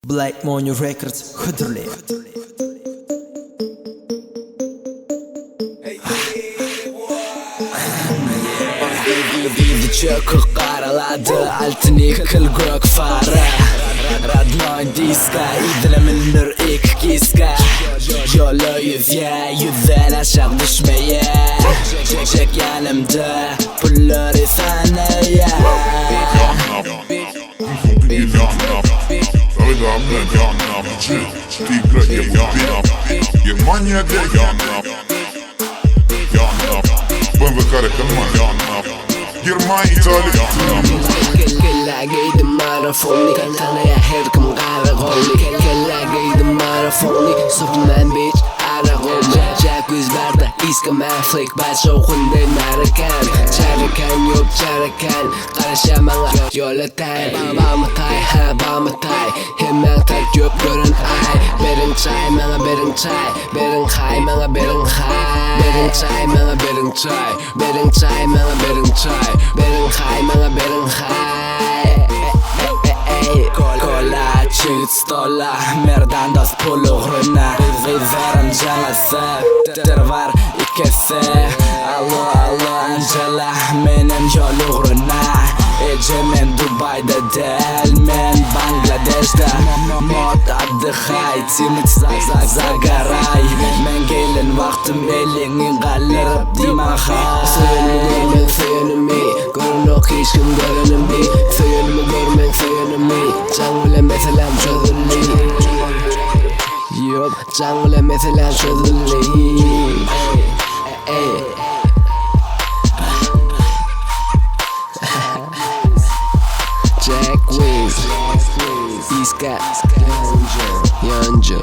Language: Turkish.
Black Money Records Hıdırlı. Çökük karaladı altını kıl gök fara Radnoy diska idleminir ilk giska Yolu yüzden aşağı düşmeye Çek yanımda pulları sanaya Германия для янов. БМВ Каракалман янов. Германия, Италия янов. Kella giydim marafoni Tanaya herkim karagoli Kella giydim marafoni Superman bitch aragoli Jacuzzi'larda iskam aflik Başoğundan marakan Çarakan yok çarakan Karışamana yolatan Bamatay ha bamatay Hemen tak yok görün ay Berin çay mana berin çay Berin hay mana berin hay Berin çay mana berin çay Berin çay mana berin çay Berin hay mana berin hay Kola çıt stola Merdan das pulughruna Viverim canası Var ikisi Allo Angela Menem yoluğruna Ecemen Dubai'da değil Men Bangladeş'te Mod addı hay Timit zagaray Men gelin vaktim elini kaldırıp dimaha Söyünümü söyünümü Görünük hiç kim görünümü Söyünümü görmen söyünümü Canlı mesela çözülü Yup canlı mesela çözülü Jack Wings Iska Yonca